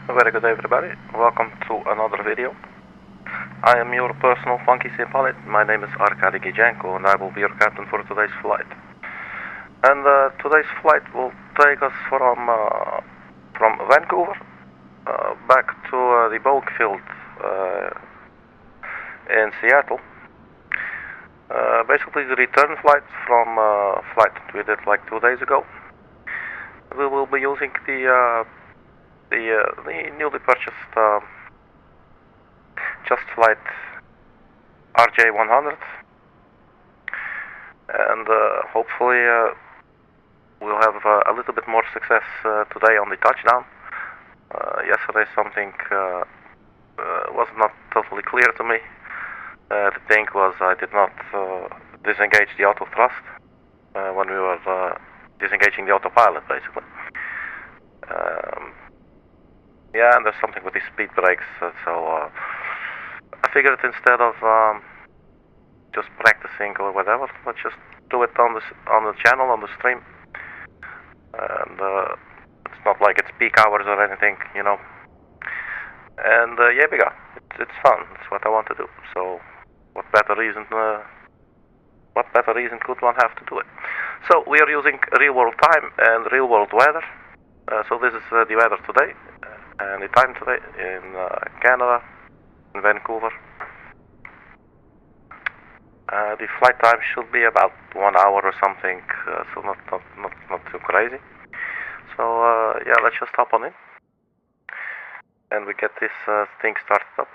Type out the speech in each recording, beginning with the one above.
Very good everybody, welcome to another video. I am your personal funky sim pilot. My name is Arkady Gidzenko and I will be your captain for today's flight. And today's flight will take us from Vancouver back to the Boeing field in Seattle. Basically the return flight from flight that we did like 2 days ago. We will be using the newly purchased Just Flight RJ100, and hopefully we'll have a little bit more success today on the touchdown. Yesterday something was not totally clear to me. The thing was I did not disengage the auto thrust when we were disengaging the autopilot, basically. Yeah, and there's something with the speed brakes, so I figured instead of just practicing or whatever, let's just do it on the channel, on the stream. And it's not like it's peak hours or anything, you know. And yeah, it's fun. It's what I want to do. So what better reason could one have to do it? So we are using real world time and real world weather. So this is the weather today. And the time today in Canada, in Vancouver. The flight time should be about 1 hour or something, so not too crazy. So yeah, let's just hop on in, and we get this thing started up.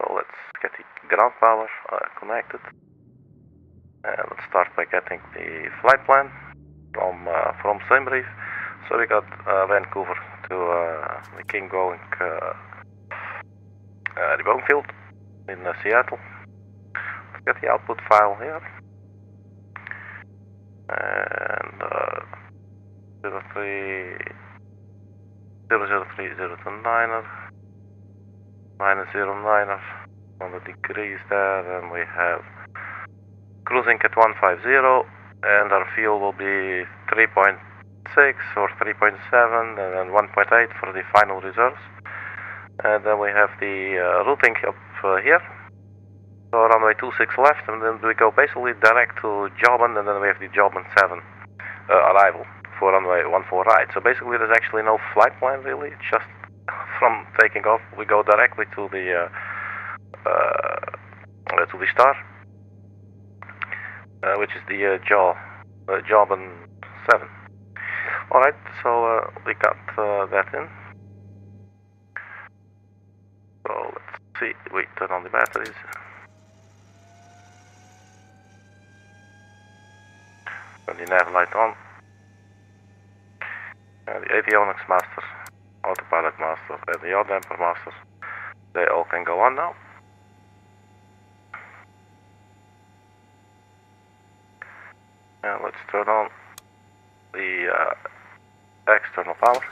So let's get the ground power connected, and let's start by getting the flight plan from Simbrief. So we got Vancouver to the King going the Boeing field in Seattle. Let's get the output file here. And 03029er, -09er on the degrees there, and we have cruising at 150, and our fuel will be 3.6 or 3.7 and then 1.8 for the final reserves. And then we have the routing up here. So runway 26 left, and then we go basically direct to JAWBN, and then we have the JAWBN 7 arrival for runway 14 right. So basically there's actually no flight plan really, it's just from taking off we go directly to the star, which is the JAWBN 7. Alright, so we got that in. So let's see, we turn on the batteries. Turn the nav light on. And the avionics master, autopilot master, and the yaw damper master, they all can go on now. And let's turn on the external power.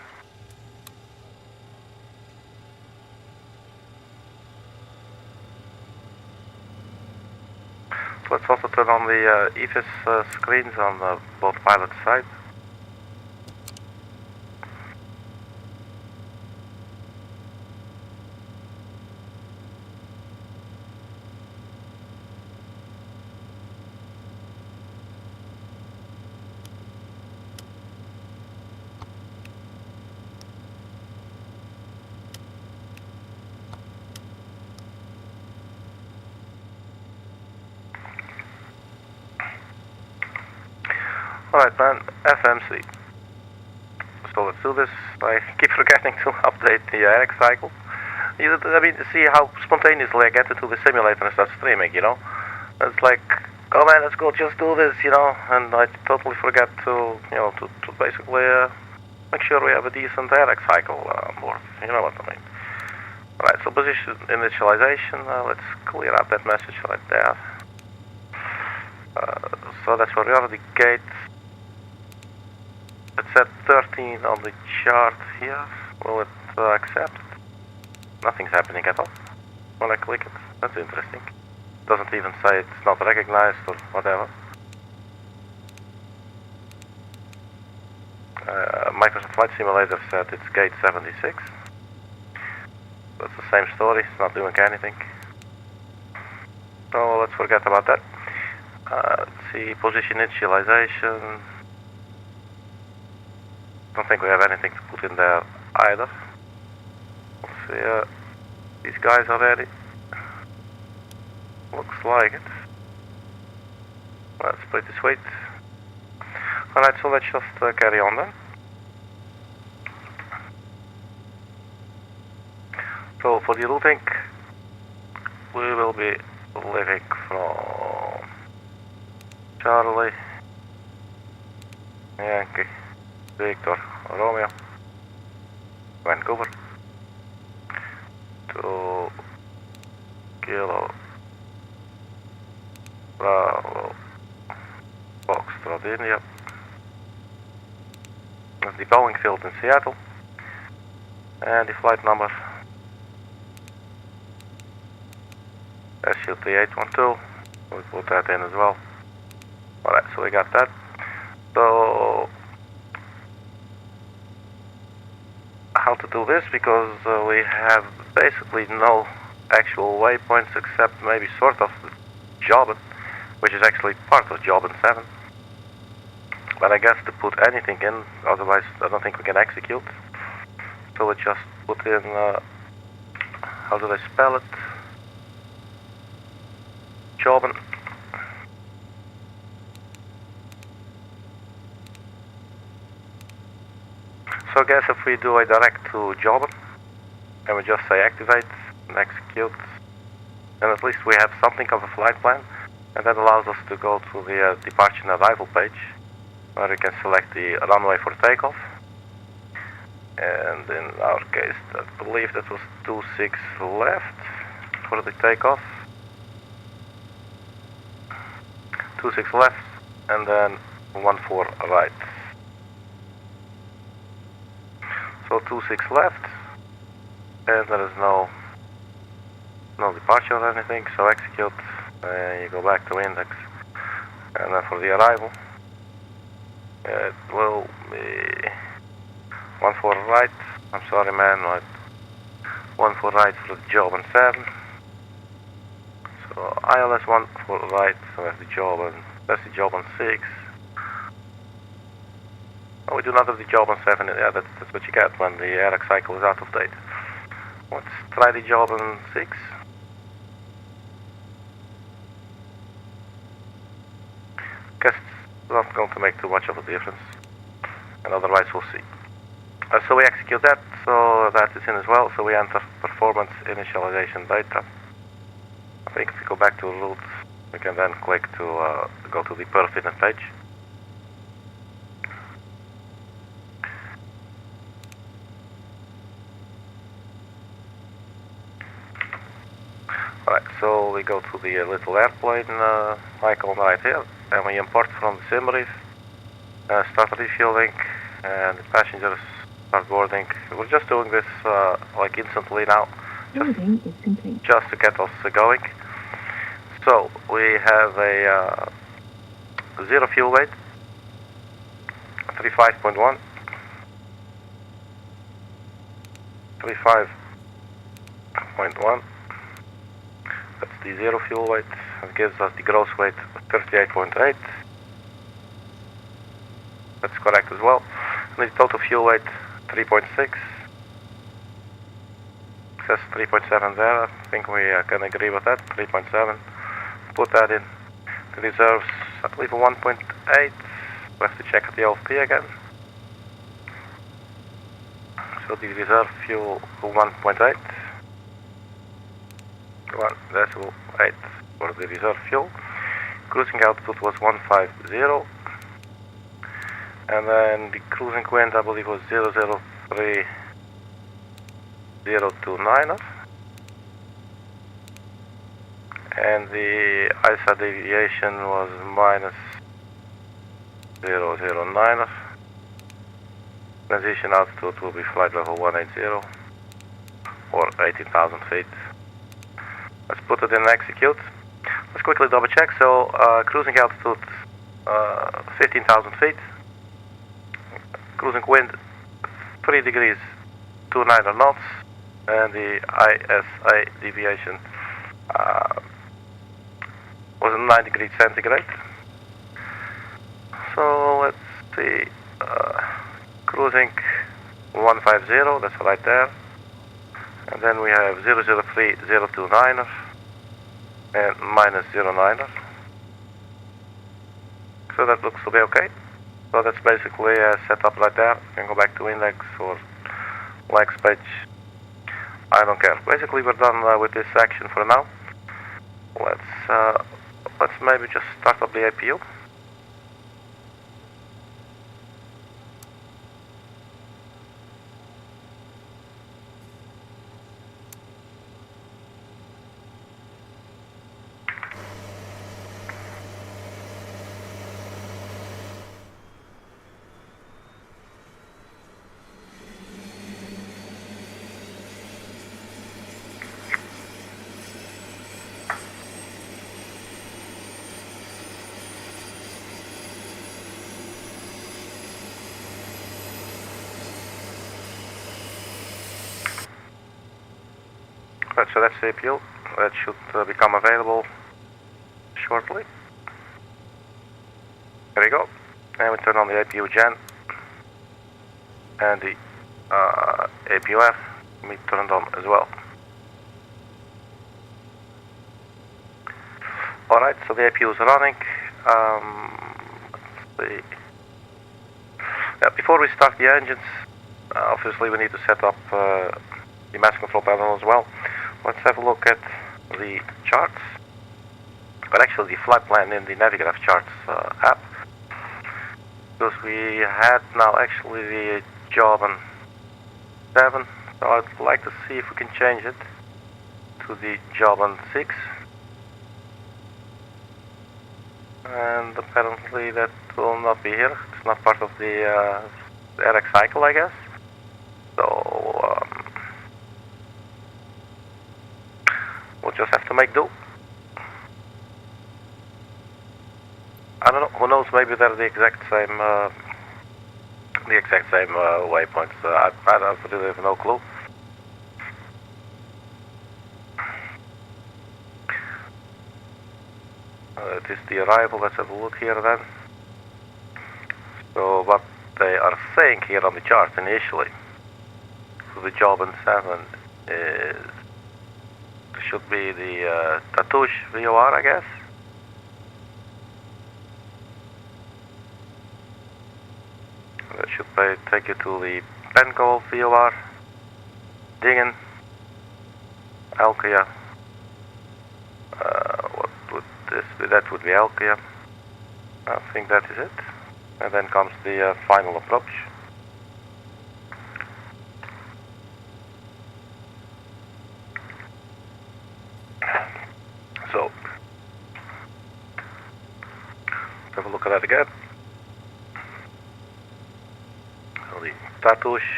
Let's also turn on the EFIS screens on both pilot sides. Alright man, FMC. So let's do this. I keep forgetting to update the RX cycle. I mean, see how spontaneously I get into the simulator and start streaming, you know? It's like, oh man, let's go, just do this, you know? And I totally forget to, you know, to basically make sure we have a decent RX cycle on board. You know what I mean? Alright, so position initialization, let's clear up that message right there. So that's where we are, the gate. It's at 13 on the chart here. Will it accept? Nothing's happening at all when I click it. That's interesting. Doesn't even say it's not recognized or whatever. Microsoft Flight Simulator said it's gate 76. that's the same story, it's not doing anything. So let's forget about that. Let's see, position initialization. Don't think we have anything to put in there either. Let's see, these guys are ready. Looks like it. That's pretty sweet. Alright, so let's just carry on then. So for the routing, we will be leaving from Charlie, Yankee, Victor, Romeo, Vancouver to Kilo, Bravo, Foxtrot, India. That's the Boeing field in Seattle, and the flight number SUT812. We put that in as well. Alright, so we got that. So how to do this, because we have basically no actual waypoints except maybe sort of JAWBN, which is actually part of JAWBN 7. But I guess to put anything in, otherwise I don't think we can execute. So we just put in, how do I spell it? JAWBN. So I guess if we do a direct to JAWBN and we just say activate and execute, then at least we have something of a flight plan, and that allows us to go to the departure and arrival page, where we can select the runway for takeoff. And in our case, I believe that was 26 left for the takeoff. 26 left, and then 14 right. So 26 left, and there is no departure or anything, so execute, you go back to index, and then for the arrival, it will be 14 right, I'm sorry man, right, 14 right for the JAWBN 7, so ILS 14 right, so that's the JAWBN 6. Oh, we do not have the JAWBN 7, yeah, that's what you get when the ARX cycle is out of date. Let's try the JAWBN 6. Guess it's not going to make too much of a difference, and otherwise we'll see. So we execute that, so that is in as well, so we enter performance initialization data. I think if we go back to route, we can then click to go to the perf page. Alright, so we go to the little airplane icon right here, and we import from the SimReef, start refueling, and the passengers start boarding. We're just doing this like instantly now, just to get us going. So we have a 0 fuel weight, 35.1, 35.1. That's the 0 fuel weight. It gives us the gross weight of 38.8. That's correct as well. And the total fuel weight 3.6. It says 3.7 there. I think we can agree with that. 3.7. Put that in. The reserves, I believe, 1.8. We have to check the LFP again. So the reserve fuel 1.8. 1.8 for the reserve fuel. Cruising altitude was 150, and then the cruising wind I believe was 003,029, and the ISA deviation was minus 009. Transition altitude will be flight level 180 or 18,000 feet. Let's put it in and execute. Let's quickly double check. So cruising altitude 15,000 feet. Cruising wind 3 degrees 29 knots. and the ISA deviation was 9 degrees centigrade. So let's see, cruising 150, that's right there. And then we have 003, 029er, and minus 09er. So that looks to be okay. So that's basically set up right there. You can go back to index or legs page. I don't care. Basically we're done with this action for now. Let's maybe just start up the APU. Right, so that's the APU. That should become available shortly. There we go. And we turn on the APU gen. And the APUF we turned on as well. Alright, so the APU is running. Let's see. Yeah, before we start the engines, obviously we need to set up the mass control panel as well. Let's have a look at the charts, but actually the flight plan in the Navigraph charts app, because we had now actually the JAWBN 7, so I'd like to see if we can change it to the JAWBN 6, and apparently that will not be here. It's not part of the RX cycle, I guess. So we'll just have to make do. I don't know. Who knows? Maybe they're the exact same waypoints. I really have no clue. It is the arrival. Let's have a look here then. So what they are saying here on the chart initially for the JAWBN 7 is should be the Tatoosh VOR, I guess. That should take you to the Penco VOR, Dingen, Alkia. What would this be? That would be Alkia. I think that is it. And then comes the final approach. So, let's have a look at that again. So the Tatoosh,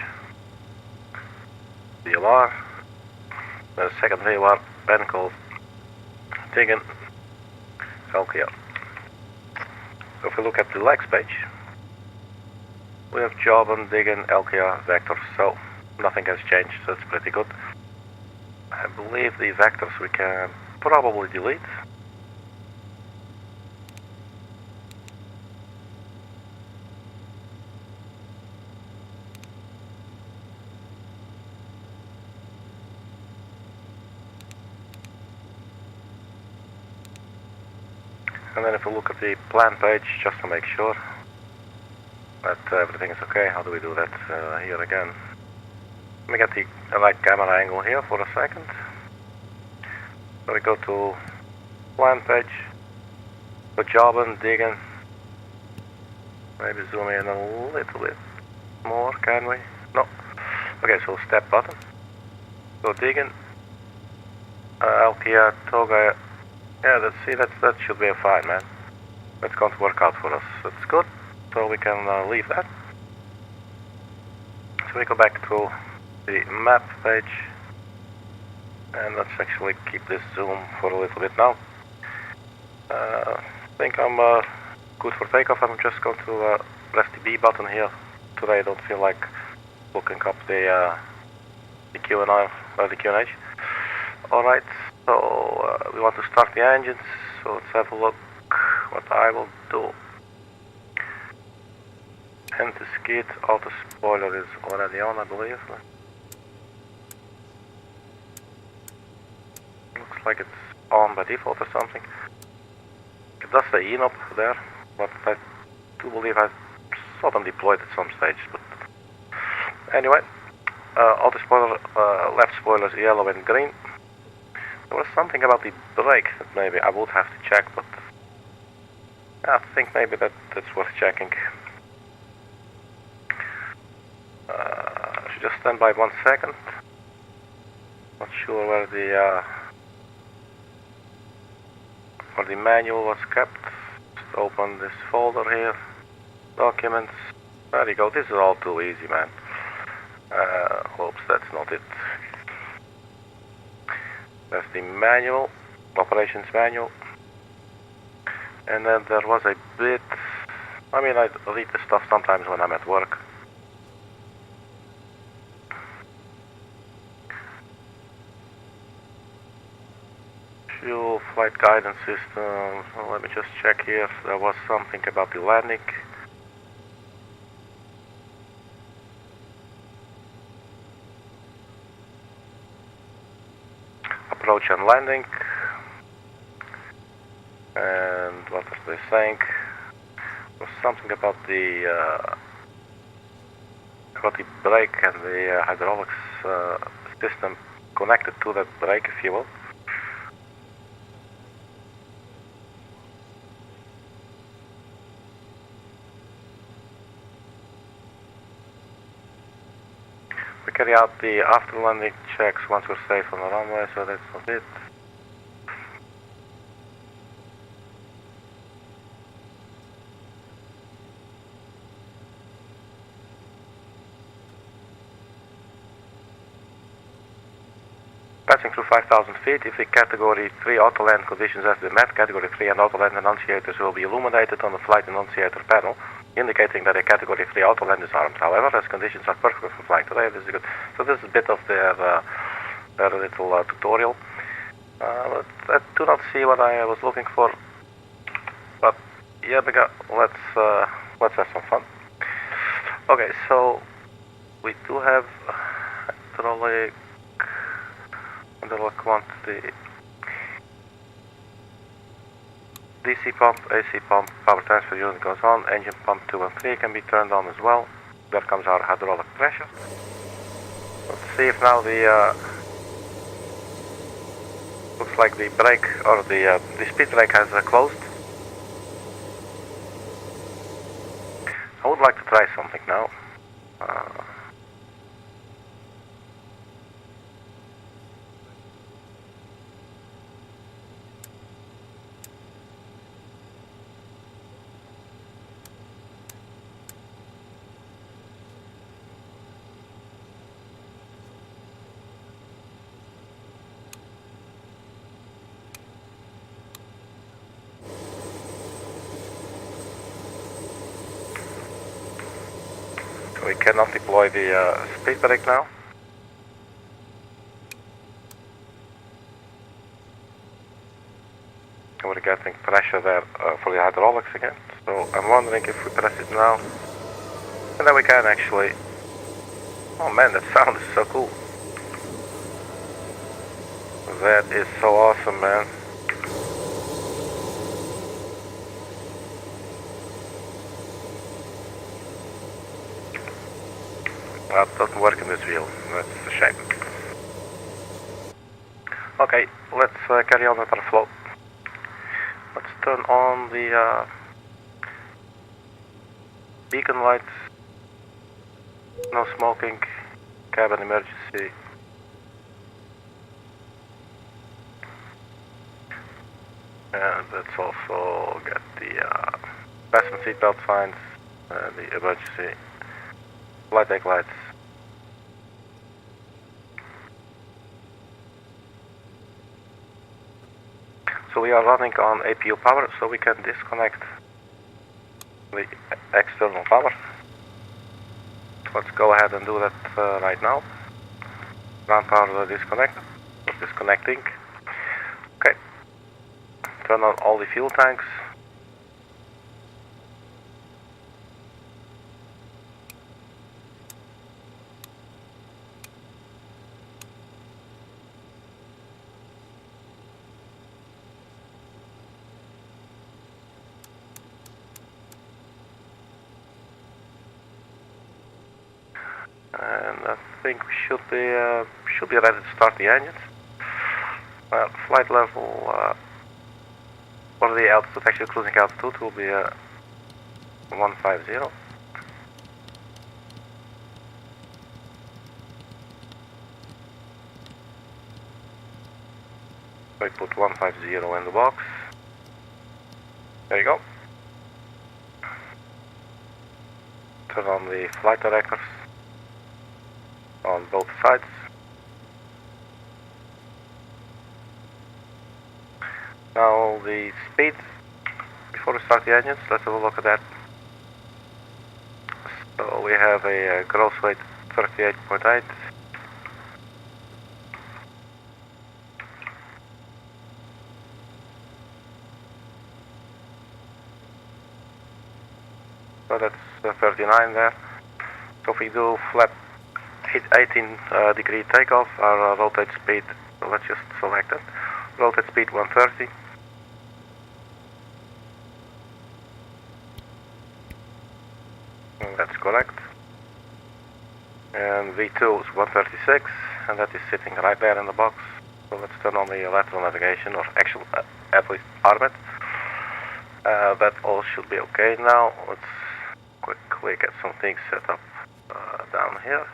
VOR, the second VOR, Penco, Dingen, Alkia. So if we look at the legs page, we have JAWBN, Dingen, Alkia, vectors, so nothing has changed, so it's pretty good. I believe the vectors we can probably delete. And then if we look at the plan page, just to make sure that everything is okay, how do we do that here again? Let me get the right camera angle here for a second. So we go to plan page, go JAWBN, Dingen, maybe zoom in a little bit more, can we? No. Okay, so step button. Go Dingen, Alkia, Toga. Yeah, that should be fine, man. That's going to work out for us. That's good. So we can leave that. So we go back to the map page. And let's actually keep this zoom for a little bit now. I think I'm good for takeoff. I'm just going to press the B button here. Today I don't feel like looking up the the QNR or the QNH. Alright, so we want to start the engines, so let's have a look what I will do. And the skid, auto spoiler is already on, I believe. Looks like it's on by default or something. It does say ENOP there, but I do believe I saw them deployed at some stage. But anyway, auto spoiler, left spoilers yellow and green. There was something about the brake that maybe I would have to check, but I think maybe that's worth checking. Should just stand by 1 second. Not sure where the manual was kept. Just open this folder here. Documents. There you go. This is all too easy, man. Oops, that's not it. That's the manual, operations manual. And then there was a bit. I mean, I read the stuff sometimes when I'm at work. Fuel flight guidance system. Let me just check here. There was something about the landing. Approach and landing. And what was they saying? There was something about the brake and the hydraulics system connected to that brake, if you will. We carry out the after landing checks once we're safe on the runway, so that's not it. Passing through 5,000 feet, if the Category 3 auto-land conditions have been met, Category 3 and auto-land annunciators will be illuminated on the flight annunciator panel, indicating that a Category 3 auto-land is armed. However, as conditions are perfect for flying today, this is good. So this is a bit of their little tutorial. But I do not see what I was looking for. But yeah, let's have some fun. Okay, so we do have hydraulic quantity. DC pump, AC pump, power transfer unit goes on, engine pump 2 and 3 can be turned on as well. There comes our hydraulic pressure. Let's see if now the looks like the brake or the speed brake has closed. I would like to try something now. We cannot deploy the speed brake now. We're getting pressure there for the hydraulics again. So I'm wondering if we press it now. And then we can actually... Oh man, that sound is so cool. That is so awesome, man. Well, it doesn't work in this wheel. That's a shame. Okay, let's carry on with our flow. Let's turn on the beacon lights. No smoking. Cabin emergency. And let's also get the fasten seatbelt signs, the emergency flight deck lights. So we are running on APU power, so we can disconnect the external power. Let's go ahead and do that right now. Ground power disconnected, or disconnecting. Okay. Turn on all the fuel tanks. And I think we should be ready to start the engines. Flight level for the altitude, actually cruising altitude, will be 150. I put 150 in the box. There you go. Turn on the flight directors on both sides. Now the speed, before we start the engines, let's have a look at that. So we have a gross weight 38.8. So that's 39 there. So if we do flap 18 degree takeoff, our rotate speed, so let's just select it. Rotate speed 130. And that's correct. And V2 is 136, and that is sitting right there in the box. So let's turn on the lateral navigation, or actual, at least armament. That all should be okay now. Let's quickly get some things set up down here.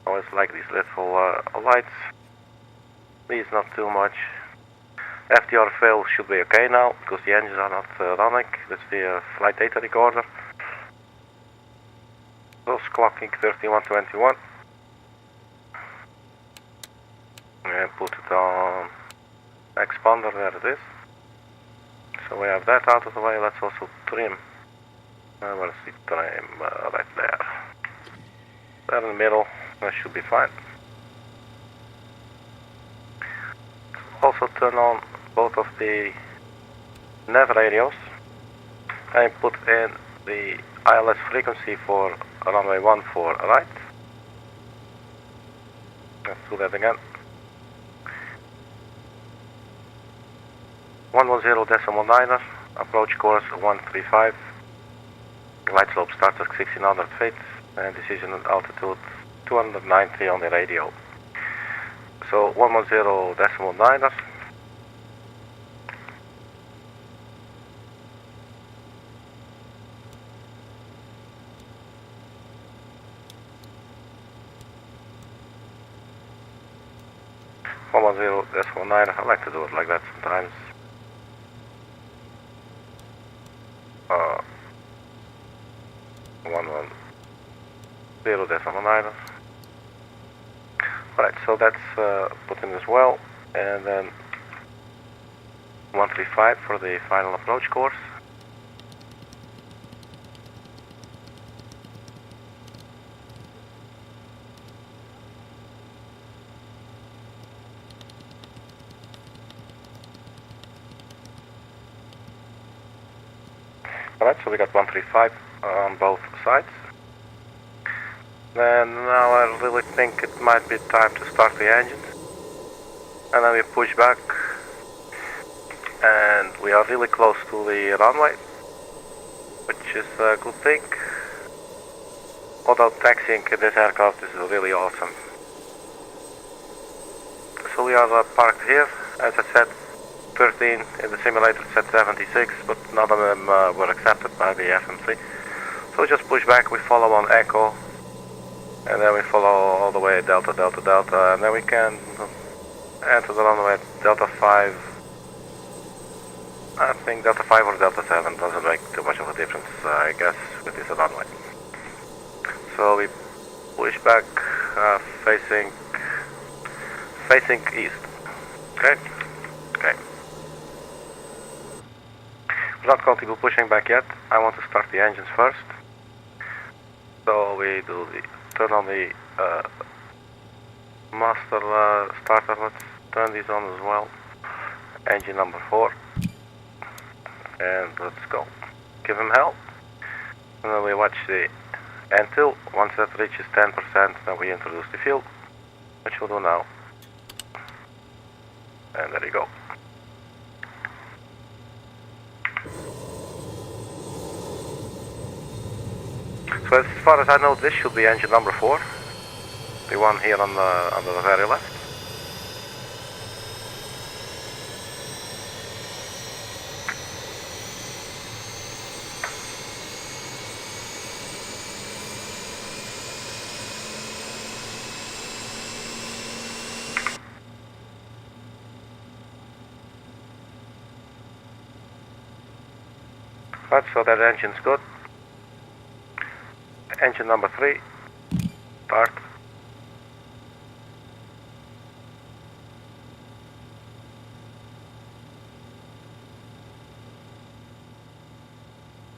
Always like these little lights. These not too much. FDR fail should be okay now because the engines are not running. That's the flight data recorder. Those clocking 3121. And put it on expander, there it is. So we have that out of the way. Let's also trim. Where's the trim? Right there. There in the middle. That should be fine. Also turn on both of the nav radios and put in the ILS frequency for runway 14 right. Let's do that again. 110.9er, approach course 135. Glide slope starts at 1600 feet and decision altitude 290 on the radio. So 110.9er. I like to do it like that sometimes. 110.9. Alright, so that's put in as well, and then 135 for the final approach course. Alright, so we got 135 on both sides. Then now I really think it might be time to start the engines. And then we push back. And we are really close to the runway, which is a good thing. Although taxiing this aircraft is really awesome. So we are parked here. As I said, 13 in the simulator said 76, but none of them were accepted by the FMC. So we just push back, we follow on Echo, and then we follow all the way Delta, Delta, Delta, and then we can enter the runway Delta 5. I think Delta 5 or Delta 7 doesn't make too much of a difference, I guess, with this runway. So we push back, facing east. Okay? Okay. We're not going to be pushing back yet. I want to start the engines first. So we do the turn on the Master starter, let's turn these on as well. Engine number 4. And let's go. Give him hell. And then we watch the until once that reaches 10%, then we introduce the fuel, which we'll do now. And there you go. So as far as I know, this should be engine number 4, the one here on the very left. Right, so that engine's good. Engine number 3, start.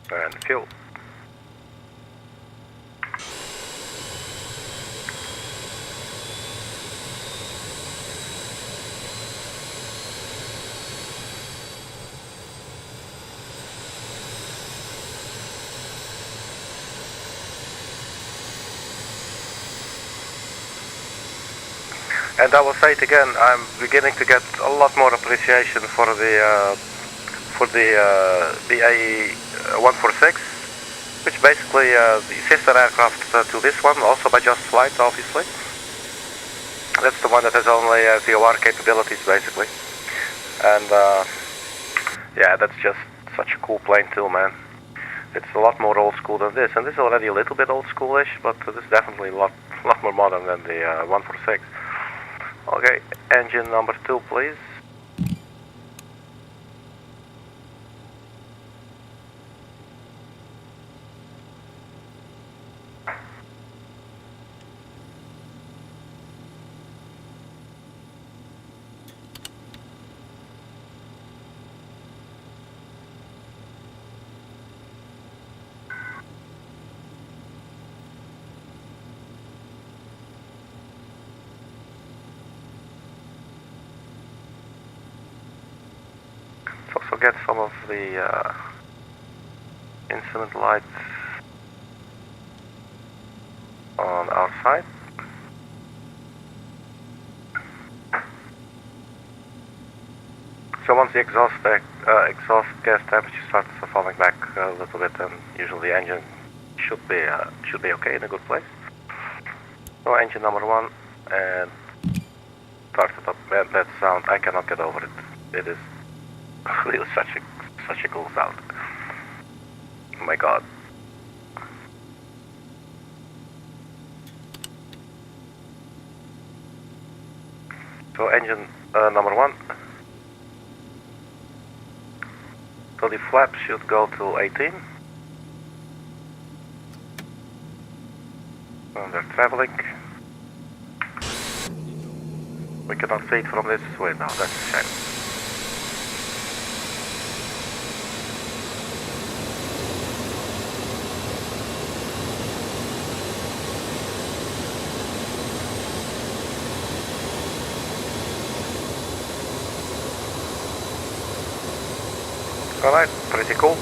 And fuel. And I will say it again, I'm beginning to get a lot more appreciation for the BAE 146, which basically the sister aircraft to this one, also by Just Flight, obviously. That's the one that has only VOR capabilities, basically. And yeah, that's just such a cool plane too, man. It's a lot more old school than this, and this is already a little bit old schoolish, but this is definitely a lot more modern than the 146. Okay, engine number 2, please. Also get some of the instrument lights on our side. So once the exhaust gas temperature starts falling back a little bit, then usually the engine should be okay, in a good place. So engine number 1, and start it up. That sound, I cannot get over it. It is really such a cool sound. Oh my god. So engine number 1. So the flaps should go to 18. And they're traveling. We cannot see it from this window, that's a shame. Alright, pretty cool.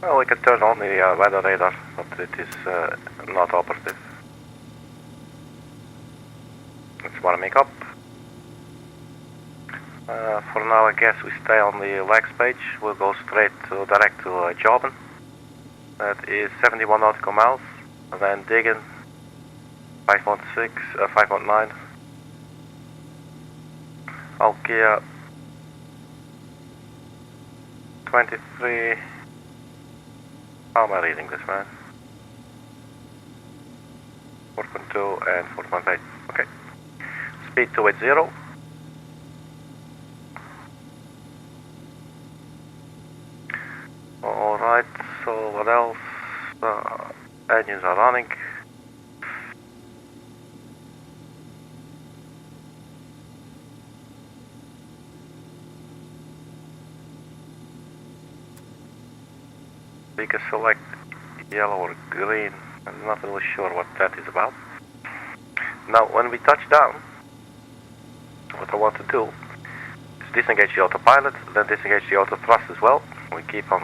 Well, we can turn on the weather radar, but it is not operative. Let's warming up. For now, I guess we stay on the legs page. We'll go direct to JAWBN. That is 71 nautical miles, and then digging 5.6, 5.9. Alkia 23. How am I reading this, man? 4.2 and 4.8. Okay. Speed 280. Alright, so what else? Engines are running. We can select yellow or green. I'm not really sure what that is about. Now, when we touch down, what I want to do is disengage the autopilot, then disengage the auto thrust as well. We keep on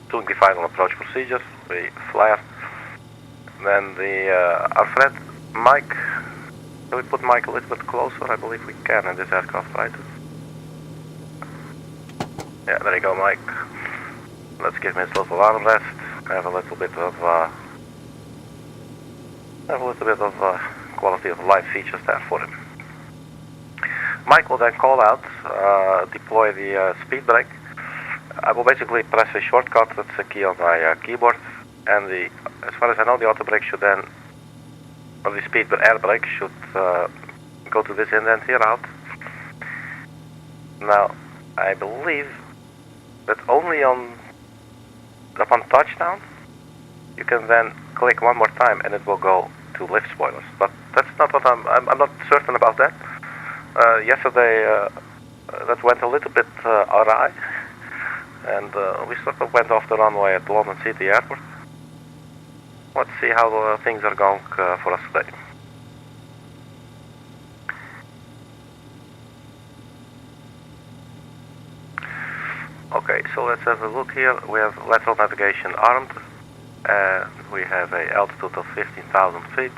doing the final approach procedures. We flare. Then our friend Mike. Can we put Mike a little bit closer? I believe we can in this aircraft, right? Yeah, there you go, Mike. Let's give him his little armrest. Have a little bit of quality of life features there for him. Mike will then call out, deploy the speed brake. I will basically press a shortcut. That's a key on my keyboard, and as far as I know, the auto brake should then, or the speed air brake should go to this indent here out. Now, I believe that only upon touchdown, you can then click one more time and it will go to lift spoilers. But that's not what I'm not certain about that. Yesterday, that went a little bit awry, and we sort of went off the runway at London City Airport. Let's see how things are going for us today. Okay, so let's have a look here. We have lateral navigation armed, and we have a altitude of 15,000 feet.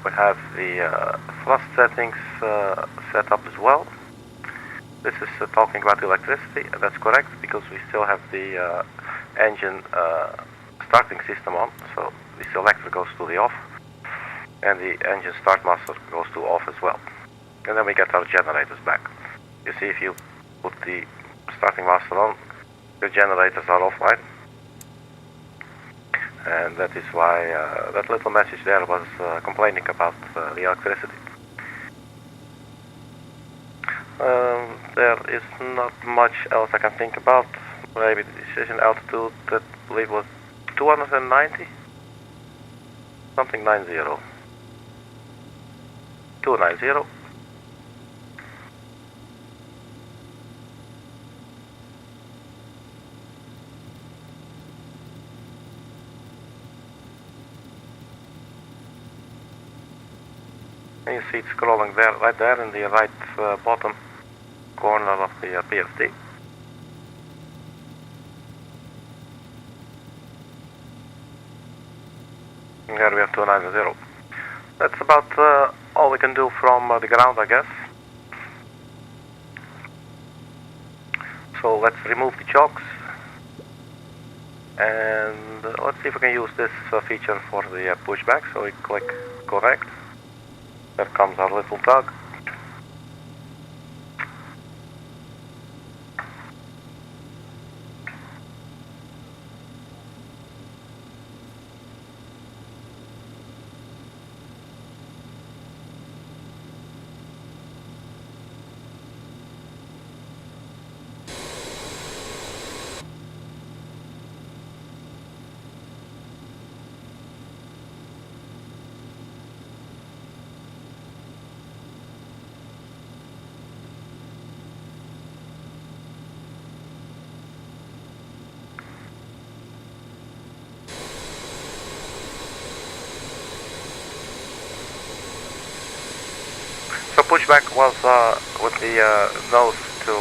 We have the thrust settings set up as well. This is talking about electricity, and that's correct because we still have the engine starting system on, so the selector goes to the off, and the engine start master goes to off as well. And then we get our generators back. You see, if you put the starting master on, the generators are offline. And that is why that little message there was complaining about the electricity. There is not much else I can think about. Maybe the decision altitude, that I believe was 290? Something 90. 290. And you see it scrolling there, right there in the right bottom corner of the PFD. And there we have 290. That's about all we can do from the ground, I guess. So let's remove the chokes. And let's see if we can use this feature for the pushback. So we click correct. There comes our little tug. So pushback was with the nose to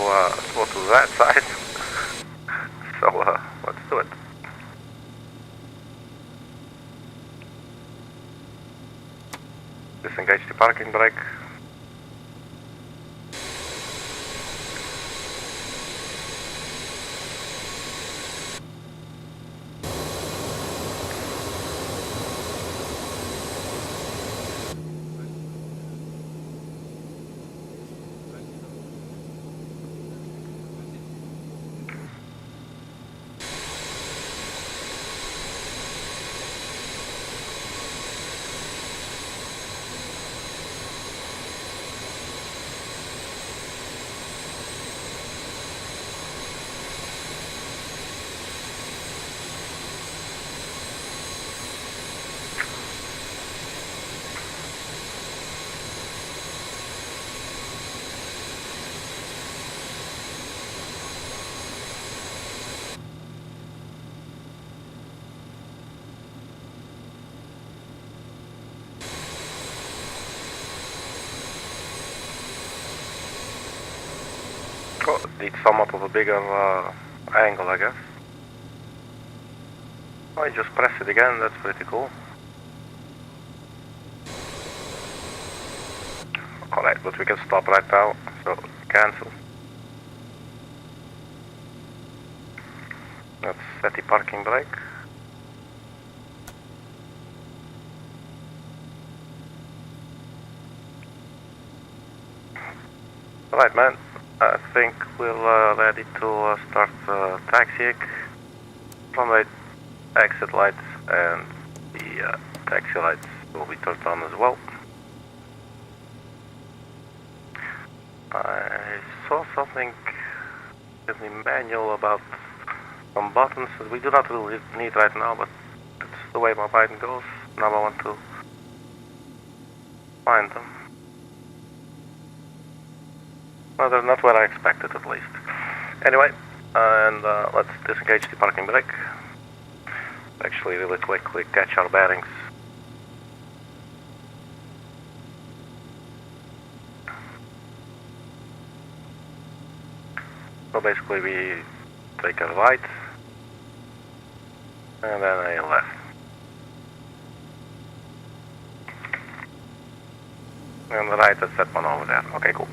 that side. So let's do it. Disengage the parking brake. Oh, it needs somewhat of a bigger angle, I guess. Oh, you just press it again, that's pretty cool. Alright, but we can stop right now, so cancel. Let's set the parking brake. Alright, man, I think we're ready to start taxiing. Runway exit lights and the taxi lights will be turned on as well. I saw something in the manual about some buttons that we do not really need right now, but it's the way my mind goes. Now I want to find them. Well, they're not where I expected, at least. Anyway, and let's disengage the parking brake. Actually, really quickly catch our bearings. So basically, we take a right and then a left. And the right is that one over there. Okay, cool.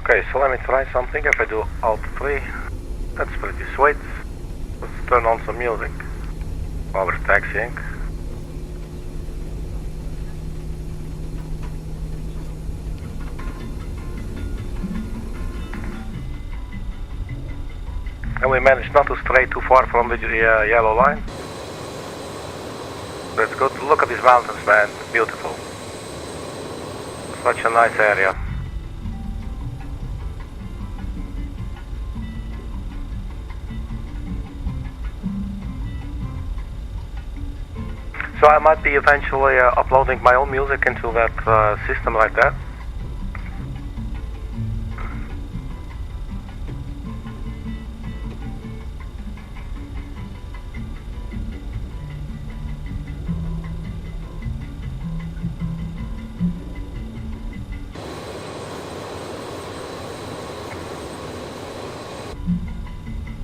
Okay, so let me try something. If I do Alt 3, that's pretty sweet. Let's turn on some music while we're taxiing. And we managed not to stray too far from the yellow line. That's good. Look at these mountains, man. Beautiful. Such a nice area. So I might be eventually uploading my own music into that system like that.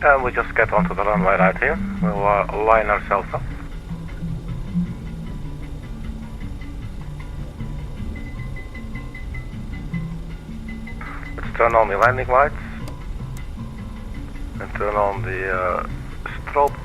And we just get onto the runway right here. We'll line ourselves up. Let's turn on the landing lights and turn on the strobe.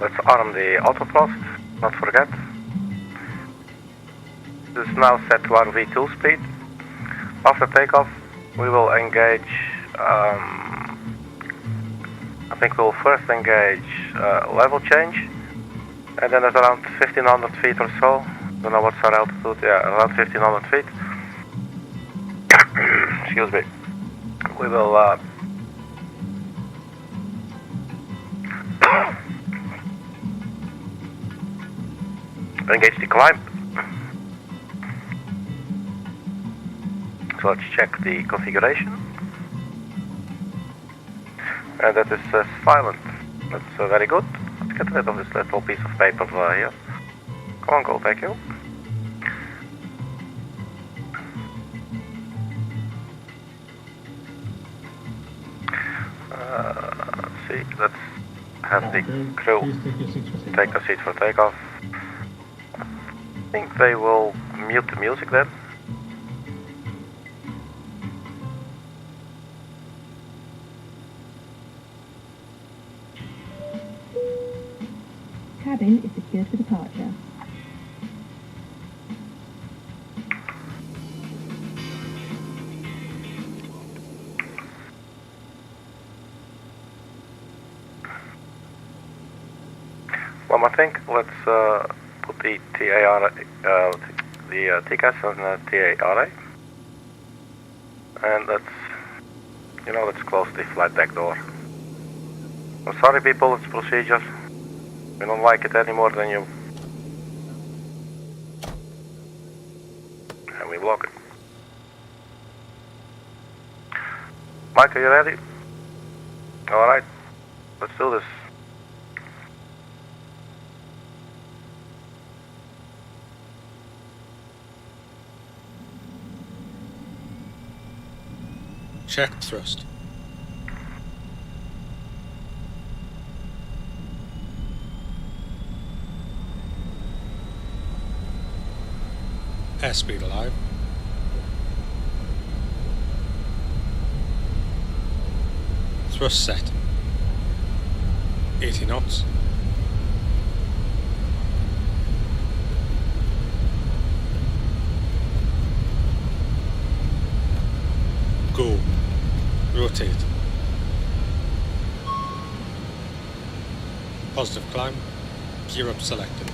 Let's arm the autothrust, not forget. This is now set to our V2 speed. After takeoff, we will engage, I think we'll first engage level change, and then at around 1500 feet or so, don't know what's our altitude, yeah, around 1500 feet. Excuse me. We will engage the climb. So let's check the configuration. And that is silent. That's very good. Let's get rid of this little piece of paper here. Come on, go, thank you. See, let's have the crew take a seat for takeoff. I think they will mute the music then. Cabin is secured for departure. One more thing, let's put the TAR, the TCAS on the TARA, and let's close the flight deck door. I'm sorry people, it's procedure. We don't like it any more than you. And we block it. Mike, are you ready? Alright, let's do this. Check thrust. Airspeed alive. Thrust set. 80 knots. Go. Rotate. Positive climb. Gear up selected.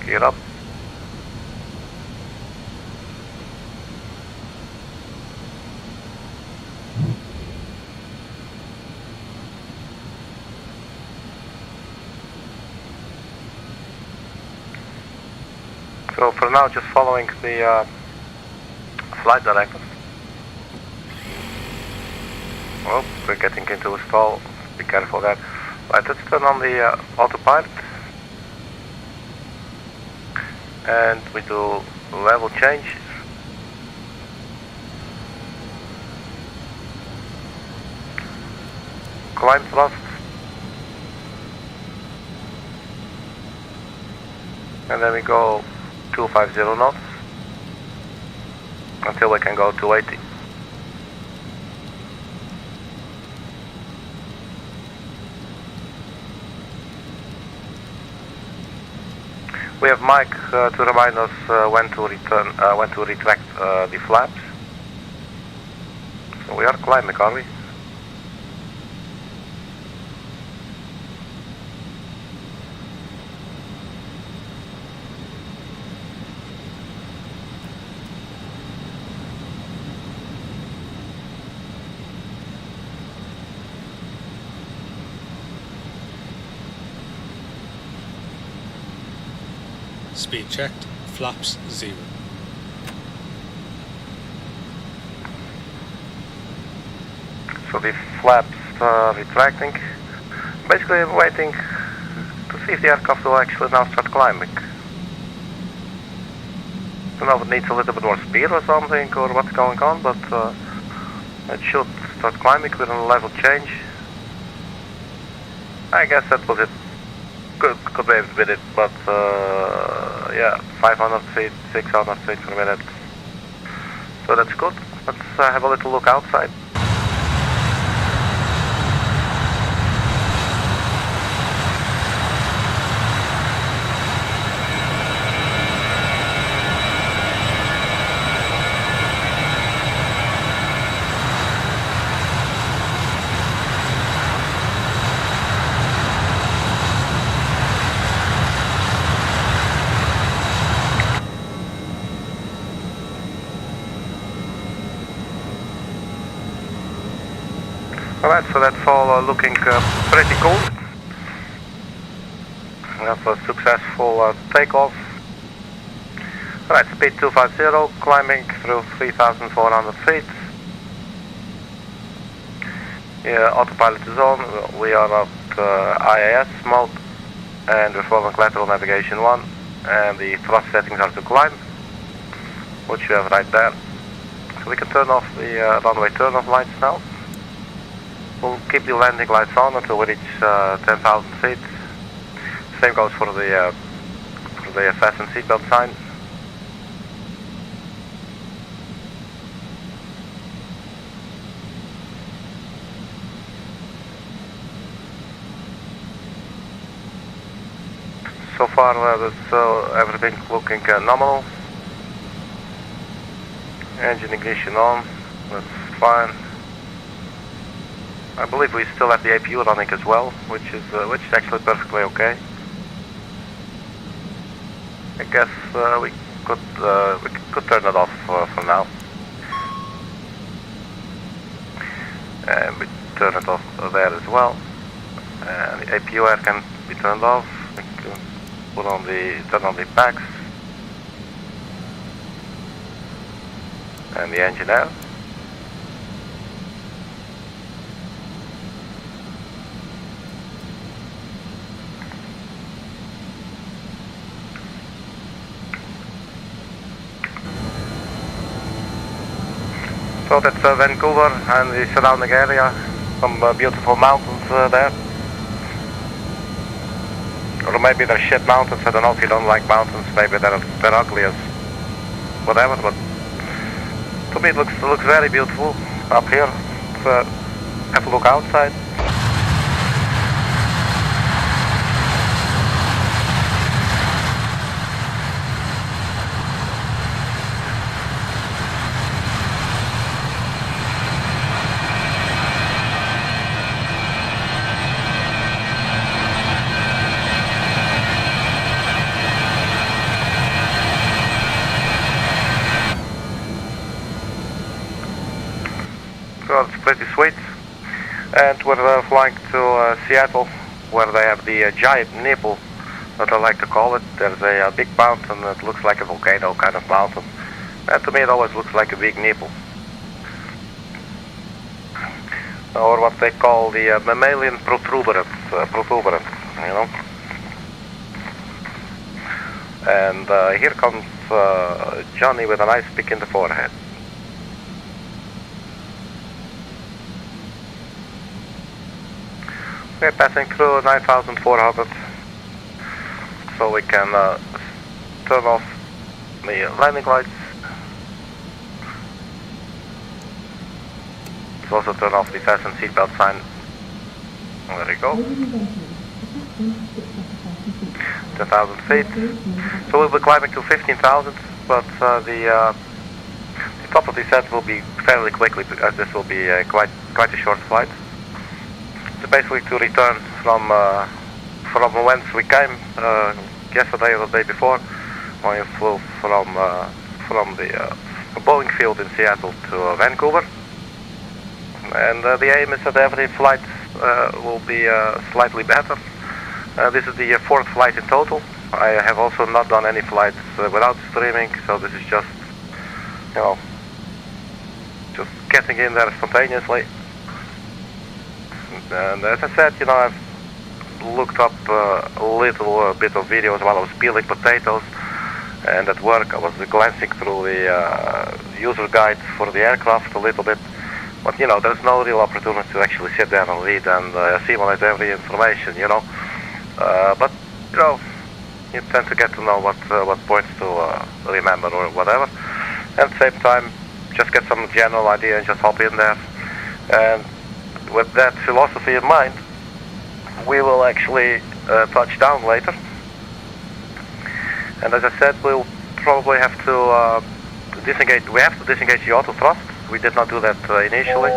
Gear up. So for now, just following the flight directive. Oh, we're getting into a stall. Be careful of that. Right, let's turn on the autopilot. And we do level change. Climb thrust. And then we go 250 knots until we can go 280. We have Mike to remind us when to retract the flaps. So we are climbing, are we? Speed checked. Flaps 0. So the flaps retracting. Basically I'm waiting to see if the aircraft will actually now start climbing. I don't know if it needs a little bit more speed or something or what's going on, but it should start climbing with a level change. I guess that was it. Could be with it, but yeah, 500 feet, 600 feet per minute. So that's good. Let's have a little look outside. Alright, so that's all looking pretty cool. That's a successful takeoff. Alright, speed 250, climbing through 3,400 feet. Yeah, autopilot is on. We are at IAS mode, and we're following lateral navigation 1, and the thrust settings are to climb, which you have right there. So we can turn off the runway turn-off lights now. We'll keep the landing lights on until we reach 10,000 feet. Same goes for the fasten seatbelt sign. So far, everything looking nominal. Engine ignition on, that's fine. I believe we still have the APU running as well, which is actually perfectly okay. I guess we could turn it off for now, and we turn it off there as well. And the APU air can be turned off. We can turn on the packs and the engine air. So that's Vancouver and the surrounding area, some beautiful mountains there. Or maybe they're shit mountains, I don't know if you don't like mountains, maybe they're ugly as whatever, but to me it looks very beautiful up here. Have a look outside. Well, it's pretty sweet, and we're flying to Seattle, where they have the giant nipple, that I like to call it. There's a big mountain that looks like a volcano kind of mountain, and to me it always looks like a big nipple, or what they call the mammalian protuberance, you know. And here comes Johnny with a nice pick in the forehead. We're passing through 9,400, so we can turn off the landing lights. Let's also turn off the fasten seatbelt sign. There we go. 10,000 feet. So we'll be climbing to 15,000, but the top of the set will be fairly quickly, as this will be quite a short flight. So basically to return from whence we came yesterday or the day before, when we flew from the Boeing field in Seattle to Vancouver. And the aim is that every flight will be slightly better. This is the fourth flight in total. I have also not done any flights without streaming, so this is just, you know, just getting in there spontaneously. And as I said, you know, I've looked up a little bit of videos while I was peeling potatoes, and at work I was glancing through the user guide for the aircraft a little bit. But you know, there's no real opportunity to actually sit there and read and assimilate every information, you know. But you know, you tend to get to know what points to remember or whatever. And at the same time, just get some general idea and just hop in there. And with that philosophy in mind, we will actually touch down later. And as I said, we'll probably have to disengage. We have to disengage the auto thrust. We did not do that initially,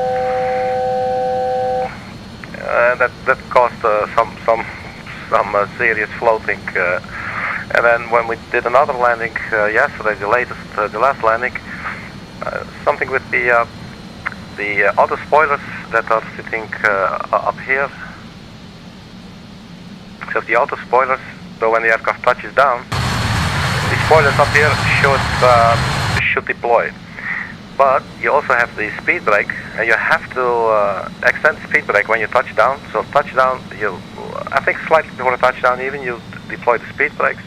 and that caused some serious floating. And then when we did another landing yesterday, the last landing, something with the auto spoilers that are sitting up here. So the auto spoilers, so when the aircraft touches down, the spoilers up here should deploy. But you also have the speed brake, and you have to extend the speed brake when you touch down. So touchdown, I think slightly before touchdown even, you deploy the speed brakes.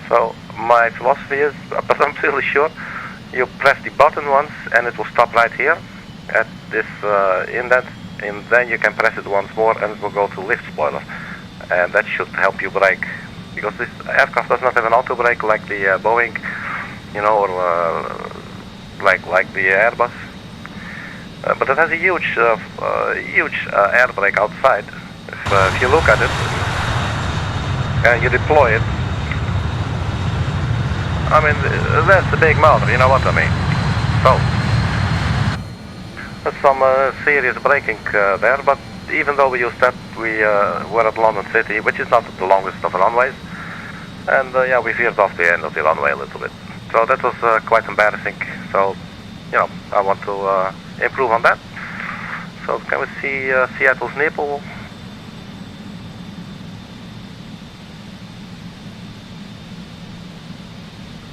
So my philosophy is, but I'm really sure, you press the button once and it will stop right here at this indent, and then you can press it once more and it will go to lift spoiler. And that should help you brake, because this aircraft does not have an auto brake like the Boeing, you know, or like the Airbus. But it has a huge air brake outside. If you look at it and you deploy it, I mean, that's a big motor, you know what I mean. So that's some serious braking there, but even though we used that, we were at London City, which is not the longest of runways, and yeah, we veered off the end of the runway a little bit. So that was quite embarrassing. So, you know, I want to improve on that. So can we see Seattle's nipple?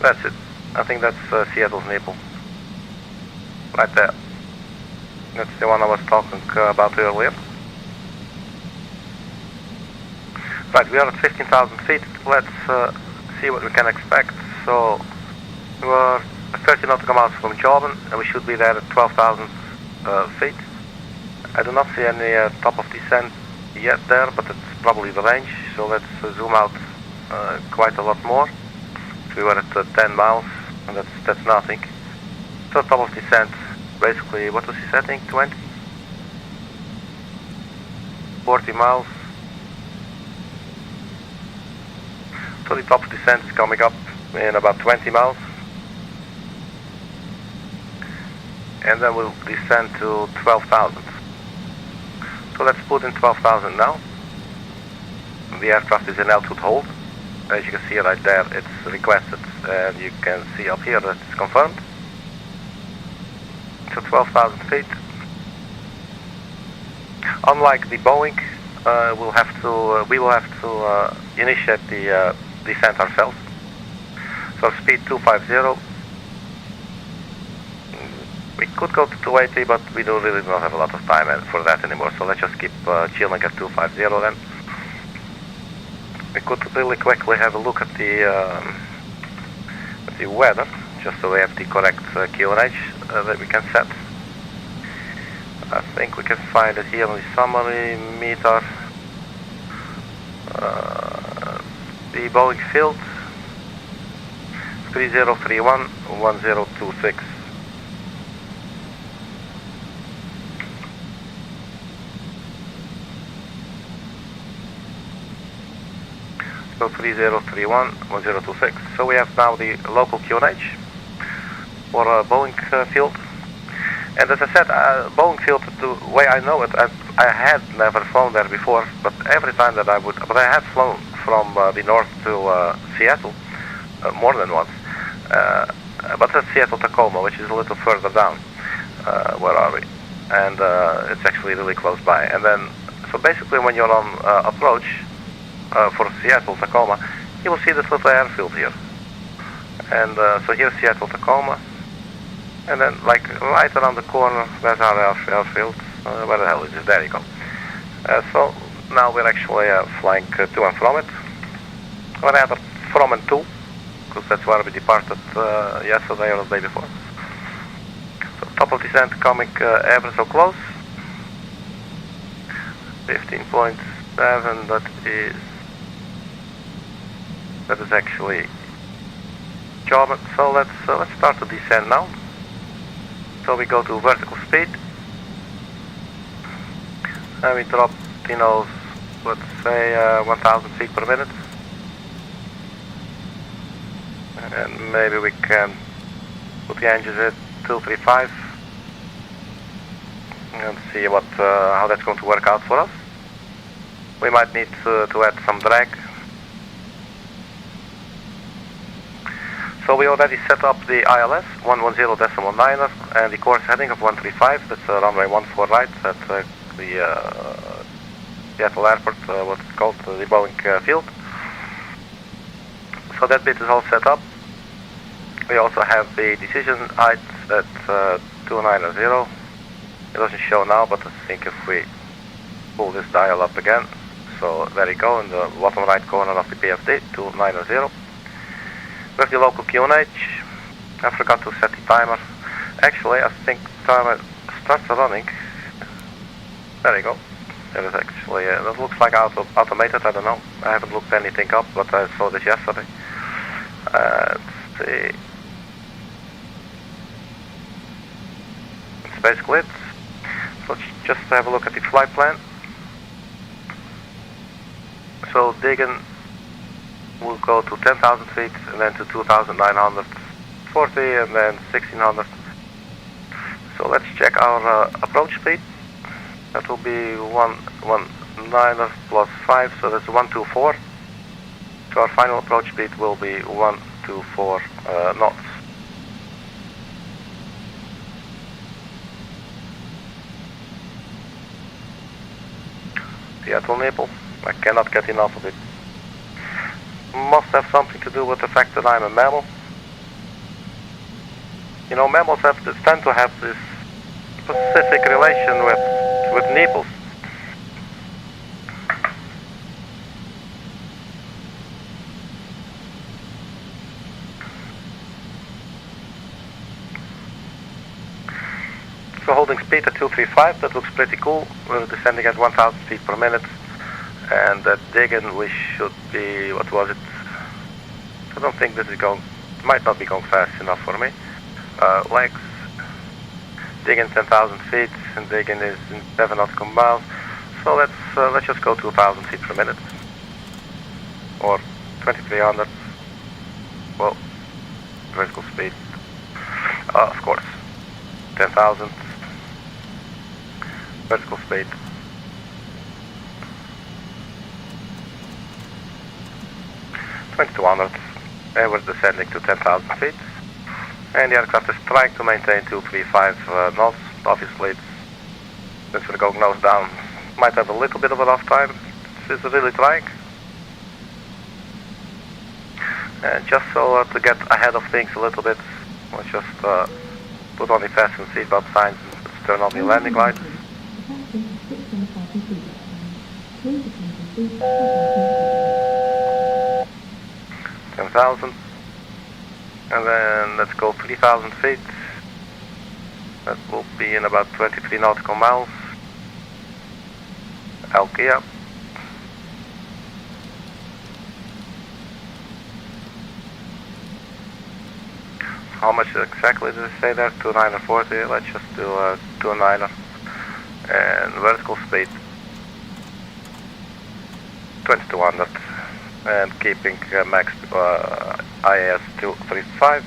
That's it. I think that's Seattle's nipple. Right there. That's the one I was talking about earlier. Right, we are at 15,000 feet. Let's see what we can expect. So we're 30 nautical miles from JAWBN, and we should be there at 12,000 feet. I do not see any top of descent yet there, but it's probably the range. So let's zoom out quite a lot more. We were at 10 miles, and that's nothing. So top of descent, basically, what was he setting? 20? 40 miles. So the top of descent is coming up in about 20 miles. And then we'll descend to 12,000. So let's put in 12,000 now. The aircraft is in altitude hold. As you can see right there, it's requested, and you can see up here that it's confirmed. So 12,000 feet. Unlike the Boeing, we will have to initiate the descent ourselves. So speed 250. We could go to 280, but we really do not have a lot of time for that anymore. So let's just keep chilling at 250 then. We could really quickly have a look at the weather, just so we have the correct QNH that we can set. I think we can find it here on the summary meter. The Boeing field 3031 1026. So 3031 1026. So we have now the local QNH for Boeing field. And as I said, Boeing field, the way I know it, I had never flown there before, but every time that but I have flown from the north to Seattle more than once. But that's Seattle Tacoma, which is a little further down. Where are we? And it's actually really close by. And then, so basically when you're on approach for Seattle Tacoma, you will see this little airfield here. And so here's Seattle Tacoma. And then, like, right around the corner, there's our airfield. Where the hell is it? There you go. So now we're actually flying to and from it. Or rather, from and to, because that's where we departed yesterday or the day before. So top of descent coming ever so close. 15.7, that is actually JAWBN. So let's start to descend now. So we go to vertical speed, and we drop, you know, let's say 1,000 feet per minute, and maybe we can put the engines at 235 and see what how that's going to work out for us. We might need to add some drag. So So we already set up the ILS 110.9 and the course heading of 135. That's runway 14 right at the Seattle Airport, what's it called, the Boeing field. So that bit is all set up. We also have the decision height at 290. It doesn't show now, but I think if we pull this dial up again, so there you go in the bottom right corner of the PFD, 290. With the local QNH, I forgot to set the timer. Actually, I think the timer starts running. There you go. It is actually, that looks like automated, I don't know. I haven't looked anything up, but I saw this yesterday. Let's see. It's basically it. So let's just have a look at the flight plan. So digging will go to 10,000 feet and then to 2,940 and then 1,600. So let's check our approach speed. That will be 119 plus 5, so that's 124. So our final approach speed will be 124 knots. Seattle nipple, I cannot get enough of it. Must have something to do with the fact that I'm a mammal. You know, mammals tend to have this specific relation with nipples. So holding speed at 235, that looks pretty cool. We're descending at 1,000 feet per minute. And that digging we should be, what was it? I don't think this is might not be going fast enough for me. Legs, digging 10,000 feet, and digging is in 7 nautical miles. So let's just go 2,000 feet per minute. Or 2,300. Well, vertical speed. Of course. 10,000. Vertical speed. 2,200, and we're descending to 10,000 feet. And the aircraft is trying to maintain 235 knots. Obviously, since we're going nose down, might have a little bit of a rough time. It's really trying. And just so to get ahead of things a little bit, let's just put on the fasten seatbelt signs and let's turn on the landing lights. 10,000, and then let's go 3,000 feet. That will be in about 23 nautical miles. Alkia. How much exactly did it say there? 2,940. Let's just do 2,900. And vertical speed 2,200. And keeping max IAS 235.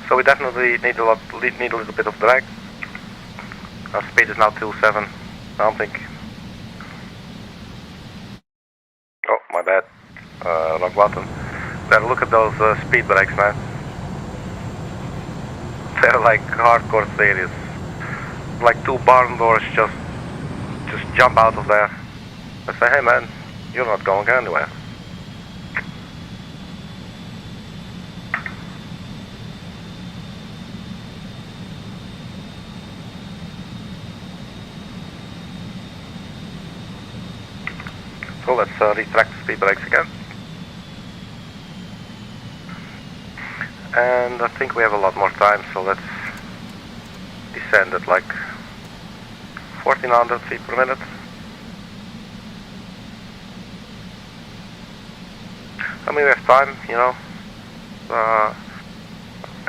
So we definitely need a little bit of drag. Our speed is now 2.7 something. Oh, my bad. Wrong button. Then look at those speed brakes, man. They're like hardcore serious. Like two barn doors just jump out of there. I say, hey man, you're not going anywhere. So let's retract the speed brakes again. And I think we have a lot more time, so let's descend at like 1,400 feet per minute. I mean, we have time, you know,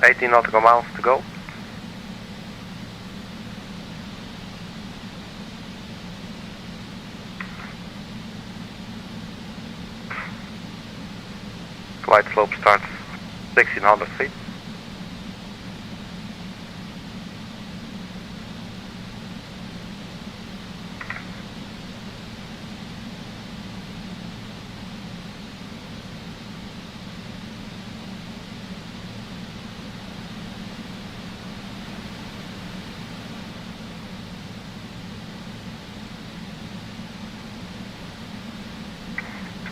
18 nautical miles to go. Glide slope starts 1,600 feet.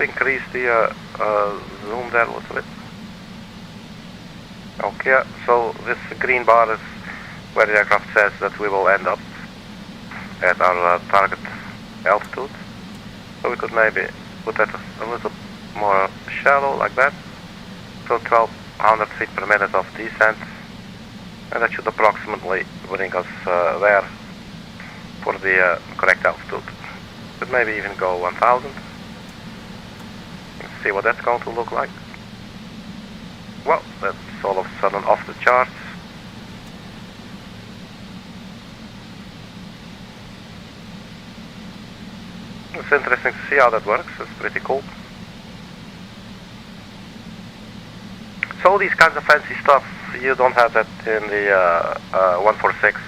increase the zoom there a little bit. Okay, so this green bar is where the aircraft says that we will end up at our target altitude. So we could maybe put that a little more shallow, like that. So 1200 feet per minute of descent, and that should approximately bring us there for the correct altitude. Could maybe even go 1000. Let's see what that's going to look like. Well, that's all of a sudden off the charts. It's interesting to see how that works. It's pretty cool. So these kinds of fancy stuff, you don't have that in the 146.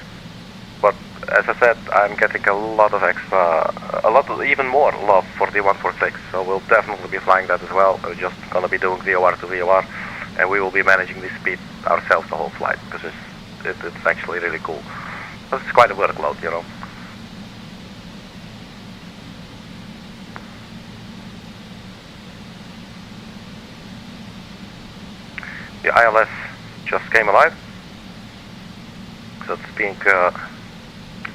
But as I said, I'm getting a lot of even more love for the 146. So we'll definitely be flying that as well. We're just going to be doing VOR to VOR, and we will be managing the speed ourselves the whole flight, because it's actually really cool. But it's quite a workload, you know. The ILS just came alive, so it's being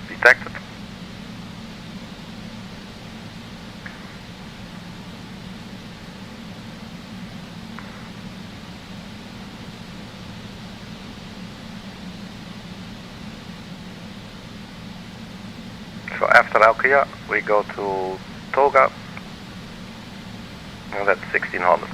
detected. So after Alkia, we go to Toga, and that's 1600.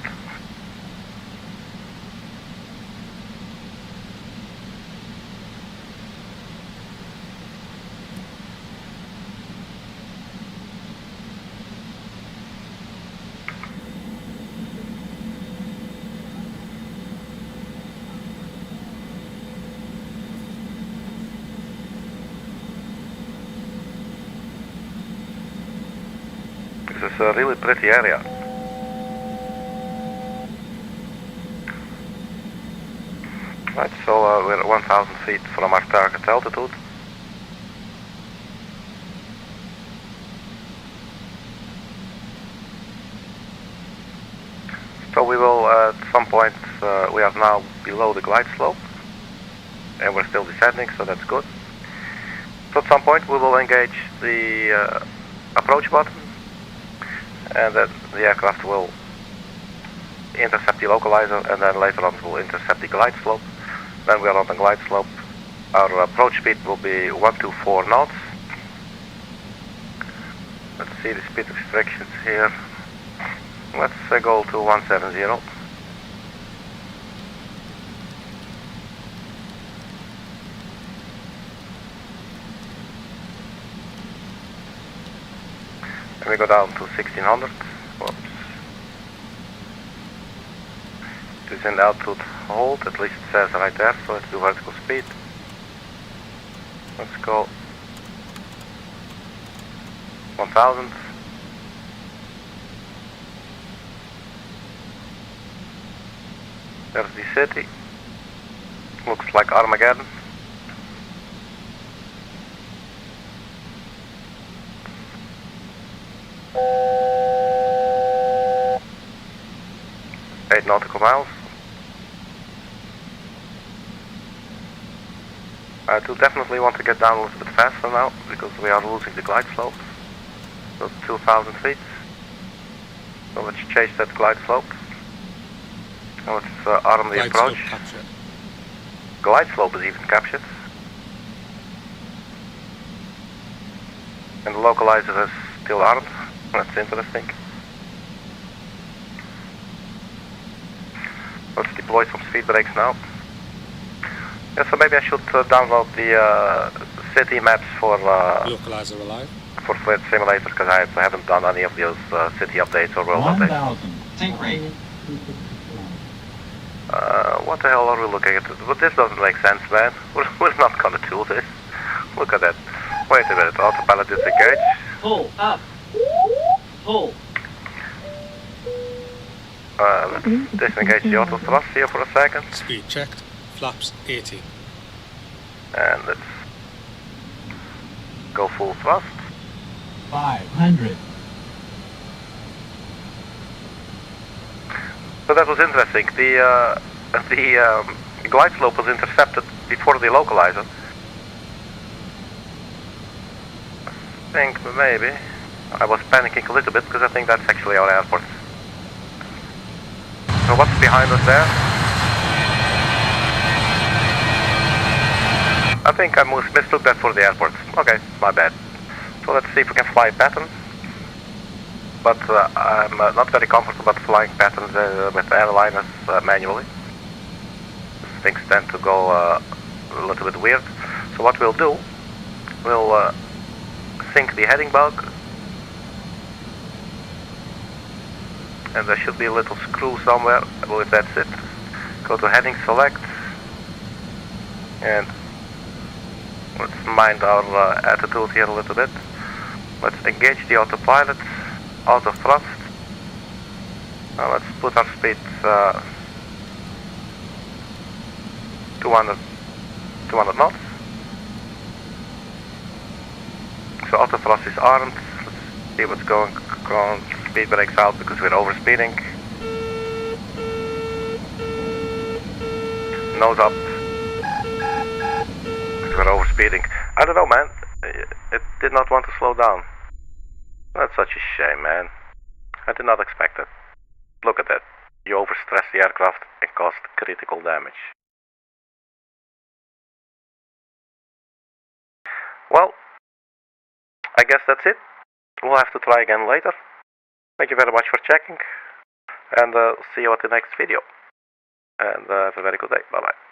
This is a really pretty area. Right, so we're 1000 feet from our target altitude. So we will, at some point, we are now below the glide slope, and we're still descending, so that's good. So at some point we will engage the approach button, and then the aircraft will intercept the localizer, and then later on will intercept the glide slope. Then we are on the glide slope. Our approach speed will be 124 knots. Let's see the speed restrictions here. Let's go to 170. And we go down to 1600. Whoops. It is in altitude hold, at least it says right there, so let's do vertical speed. Let's go 1000. There's the city. Looks like Armageddon. Eight nautical miles. I do definitely want to get down a little bit faster now, because we are losing the glide slope. So 2000 feet. So let's chase that glide slope. And let's arm the Glide approach. slope captured. Glide slope is even captured. And the localizer is still armed. That's interesting. Let's deploy some speed brakes now. Yeah, so maybe I should download the city maps for Localizer alive. for Flight Simulator, because I haven't done any of those city updates or world updates. 1000. Sync rate. What the hell are we looking at? But this doesn't make sense, man. We're not gonna do this. Look at that. Wait a minute, autopilot disengage. Pull up. Pull. Let's disengage the auto thrust here for a second. Speed checked. Flaps 80. And let's go full thrust. 500. So that was interesting. The glide slope was intercepted before the localizer. I think maybe. I was panicking a little bit because I think that's actually our airport. So what's behind us there? I think I mistook that for the airport. Okay, my bad. So let's see if we can fly patterns. But I'm not very comfortable about flying patterns with airliners manually. Things tend to go a little bit weird. So what we'll do, we'll sync the heading bug. And there should be a little screw somewhere. I believe that's it. Go to heading select. And let's mind our attitude here a little bit. Let's engage the autopilot, auto thrust. Now let's put our speed 200 knots. So auto thrust is armed. Let's see what's going on. Speed brakes out because we're overspeeding. Nose up. Because we're overspeeding. I don't know, man. It did not want to slow down. That's such a shame, man. I did not expect it. Look at that. You overstress the aircraft and caused critical damage. Well, I guess that's it. We'll have to try again later. Thank you very much for checking. And see you at the next video. And have a very good day. Bye-bye.